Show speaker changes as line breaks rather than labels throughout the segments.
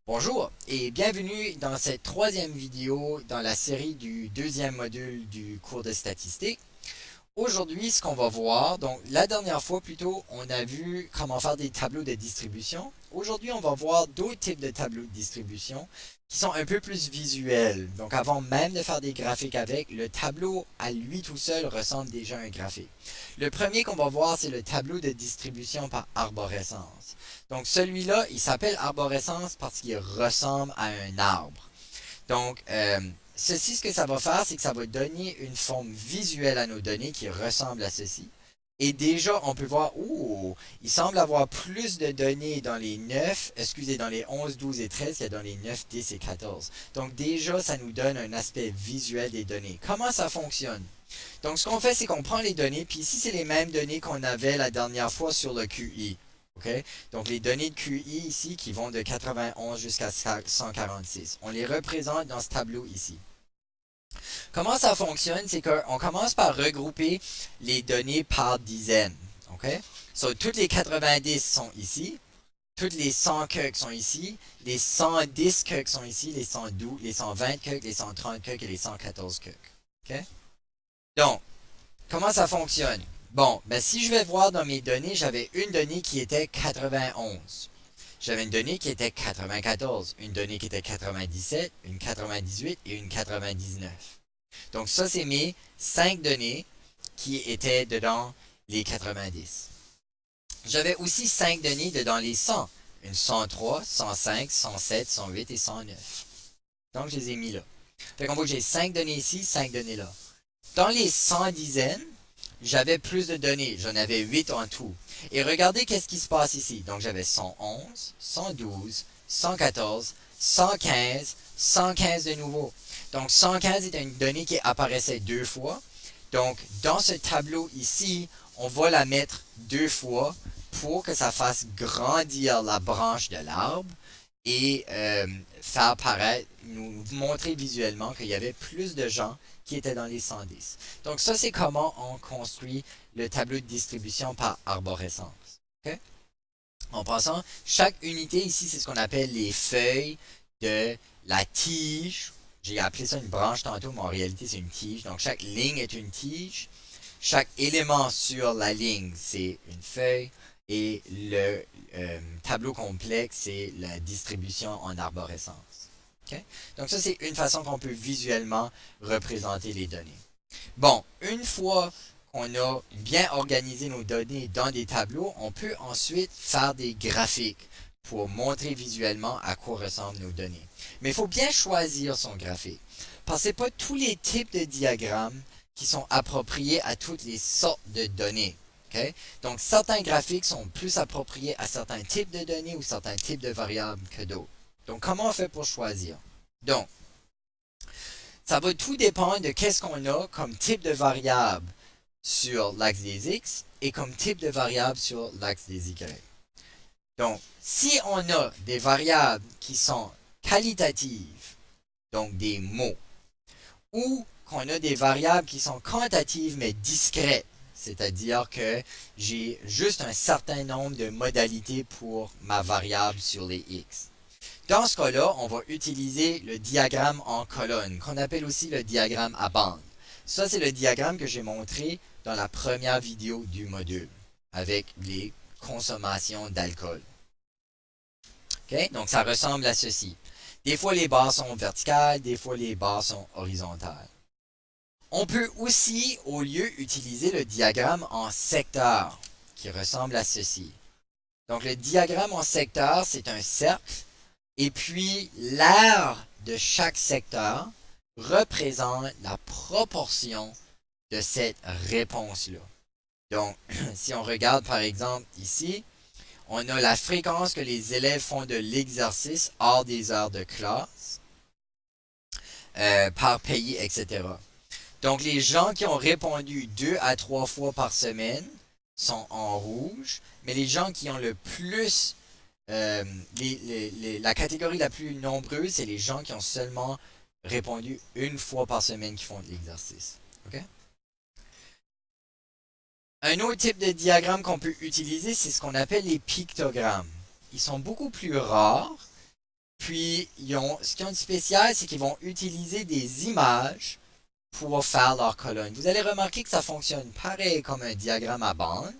Bonjour et bienvenue dans cette troisième vidéo dans la série du deuxième module du cours de statistique. Aujourd'hui, ce qu'on va voir, donc la dernière fois plutôt, on a vu comment faire des tableaux de distribution. Aujourd'hui, on va voir d'autres types de tableaux de distribution qui sont un peu plus visuels. Donc avant même de faire des graphiques avec, le tableau à lui tout seul ressemble déjà à un graphique. Le premier qu'on va voir, c'est le tableau de distribution par arborescence. Donc celui-là, il s'appelle arborescence parce qu'il ressemble à un arbre. Donc, ceci, ce que ça va faire, c'est que ça va donner une forme visuelle à nos données qui ressemble à ceci. Et déjà, on peut voir, il semble avoir plus de données dans les 9, excusez, dans les 11, 12 et 13 qu'il y a dans les 9, 10 et 14. Donc déjà, ça nous donne un aspect visuel des données. Comment ça fonctionne? Donc, ce qu'on fait, c'est qu'on prend les données, puis ici, c'est les mêmes données qu'on avait la dernière fois sur le QI. OK? Donc, les données de QI ici qui vont de 91 jusqu'à 146. On les représente dans ce tableau ici. Comment ça fonctionne? C'est qu'on commence par regrouper les données par dizaines. OK? So, toutes les 90 sont ici. Toutes les 100 coques sont ici. Les 110 coques sont ici. Les 112, les 120 coques, les 130 coques et les 114 coques. OK? Donc, comment ça fonctionne? Bon, ben si je vais voir dans mes données, j'avais une donnée qui était 91. J'avais une donnée qui était 94, une donnée qui était 97, une 98 et une 99. Donc ça, c'est mes 5 données qui étaient dedans les 90. J'avais aussi 5 données dedans les 100. Une 103, 105, 107, 108 et 109. Donc je les ai mis là. Fait qu'on voit que j'ai 5 données ici, 5 données là. Dans les 100 dizaines, j'avais plus de données. J'en avais 8 en tout. Et regardez qu'est-ce qui se passe ici. Donc j'avais 111, 112, 114, 115, 115 de nouveau. Donc 115 était une donnée qui apparaissait deux fois. Donc dans ce tableau ici, on va la mettre deux fois pour que ça fasse grandir la branche de l'arbre et faire paraître, nous montrer visuellement qu'il y avait plus de gens qui étaient dans les 110. Donc ça, c'est comment on construit le tableau de distribution par arborescence. Okay? En passant, chaque unité ici, c'est ce qu'on appelle les feuilles de la tige. J'ai appelé ça une branche tantôt, mais en réalité, c'est une tige. Donc chaque ligne est une tige. Chaque élément sur la ligne, c'est une feuille. Et le tableau complexe, c'est la distribution en arborescence. Okay? Donc ça, c'est une façon qu'on peut visuellement représenter les données. Bon, une fois qu'on a bien organisé nos données dans des tableaux, on peut ensuite faire des graphiques pour montrer visuellement à quoi ressemblent nos données. Mais il faut bien choisir son graphique. Parce que ce n'est pas tous les types de diagrammes qui sont appropriés à toutes les sortes de données. Okay? Donc, certains graphiques sont plus appropriés à certains types de données ou certains types de variables que d'autres. Donc, comment on fait pour choisir? Donc, ça va tout dépendre de qu'est-ce qu'on a comme type de variable sur l'axe des X et comme type de variable sur l'axe des Y. Donc, si on a des variables qui sont qualitatives, donc des mots, ou qu'on a des variables qui sont quantitatives mais discrètes, c'est-à-dire que j'ai juste un certain nombre de modalités pour ma variable sur les X. Dans ce cas-là, on va utiliser le diagramme en colonne, qu'on appelle aussi le diagramme à bande. Ça, c'est le diagramme que j'ai montré dans la première vidéo du module, avec les consommations d'alcool. Okay? Donc, ça ressemble à ceci. Des fois, les barres sont verticales, des fois, les barres sont horizontales. On peut aussi, au lieu, utiliser le diagramme en secteur, qui ressemble à ceci. Donc, le diagramme en secteur, c'est un cercle, et puis l'aire de chaque secteur représente la proportion de cette réponse-là. Donc, si on regarde par exemple ici, on a la fréquence que les élèves font de l'exercice hors des heures de classe, par pays, etc. Donc, les gens qui ont répondu 2 à 3 fois par semaine sont en rouge, mais les gens qui ont le plus, la catégorie la plus nombreuse, c'est les gens qui ont seulement répondu une fois par semaine qui font de l'exercice. Okay? Un autre type de diagramme qu'on peut utiliser, c'est ce qu'on appelle les pictogrammes. Ils sont beaucoup plus rares, Puis, ce qu'ils ont de spécial, c'est qu'ils vont utiliser des images pour faire leur colonne. Vous allez remarquer que ça fonctionne pareil comme un diagramme à bande.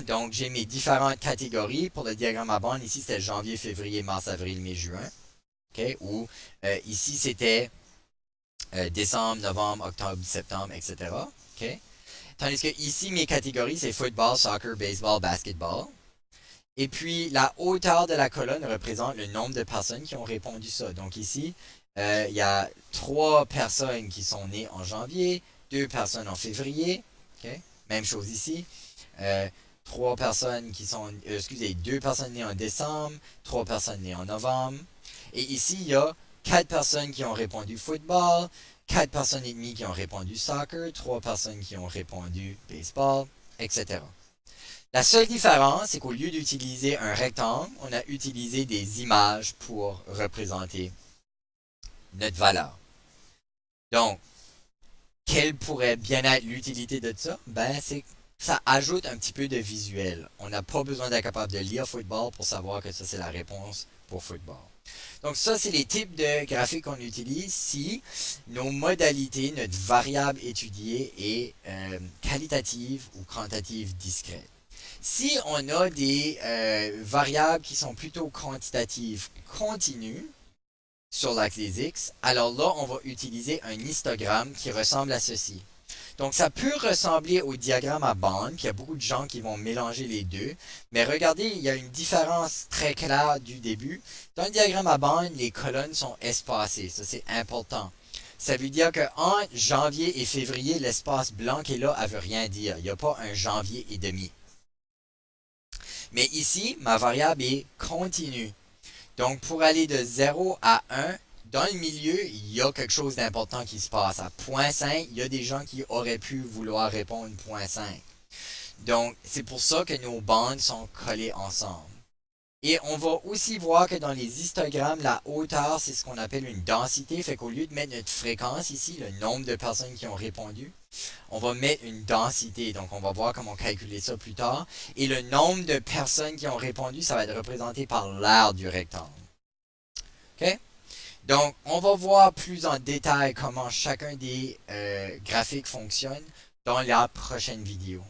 Donc, j'ai mes différentes catégories. Pour le diagramme à bande, ici, c'était janvier, février, mars, avril, mai, juin. Okay? Ou ici, c'était décembre, novembre, octobre, septembre, etc. Okay? Tandis que ici, mes catégories, c'est football, soccer, baseball, basketball. Et puis, la hauteur de la colonne représente le nombre de personnes qui ont répondu ça. Donc ici, il y a 3 personnes qui sont nées en janvier, 2 personnes en février. Okay? Même chose ici. 3 personnes qui sont... excusez, 2 personnes nées en décembre, 3 personnes nées en novembre. Et ici, il y a 4 personnes qui ont répondu football, 4 personnes et demie qui ont répondu soccer, 3 personnes qui ont répondu baseball, etc. La seule différence, c'est qu'au lieu d'utiliser un rectangle, on a utilisé des images pour représenter notre valeur. Donc, quelle pourrait bien être l'utilité de ça? Ben, c'est ça ajoute un petit peu de visuel. On n'a pas besoin d'être capable de lire football pour savoir que ça, c'est la réponse pour football. Donc ça, c'est les types de graphiques qu'on utilise si nos modalités, notre variable étudiée est qualitative ou quantitative discrète. Si on a des variables qui sont plutôt quantitatives continues sur l'axe des X, alors là, on va utiliser un histogramme qui ressemble à ceci. Donc, ça peut ressembler au diagramme à bande, puis il y a beaucoup de gens qui vont mélanger les deux. Mais regardez, il y a une différence très claire du début. Dans le diagramme à bande, les colonnes sont espacées. Ça, c'est important. Ça veut dire qu'entre janvier et février, l'espace blanc qui est là, elle veut rien dire. Il n'y a pas un janvier et demi. Mais ici, ma variable est continue. Donc, pour aller de 0 à 1, dans le milieu, il y a quelque chose d'important qui se passe. À 0.5, il y a des gens qui auraient pu vouloir répondre 0.5. Donc, c'est pour ça que nos bandes sont collées ensemble. Et on va aussi voir que dans les histogrammes, la hauteur, c'est ce qu'on appelle une densité. Fait qu'au lieu de mettre notre fréquence ici, le nombre de personnes qui ont répondu, on va mettre une densité. Donc, on va voir comment calculer ça plus tard. Et le nombre de personnes qui ont répondu, ça va être représenté par l'aire du rectangle. OK? Donc, on va voir plus en détail comment chacun des graphiques fonctionne dans la prochaine vidéo.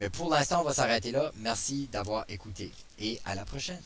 Mais pour l'instant, on va s'arrêter là. Merci d'avoir écouté et à la prochaine.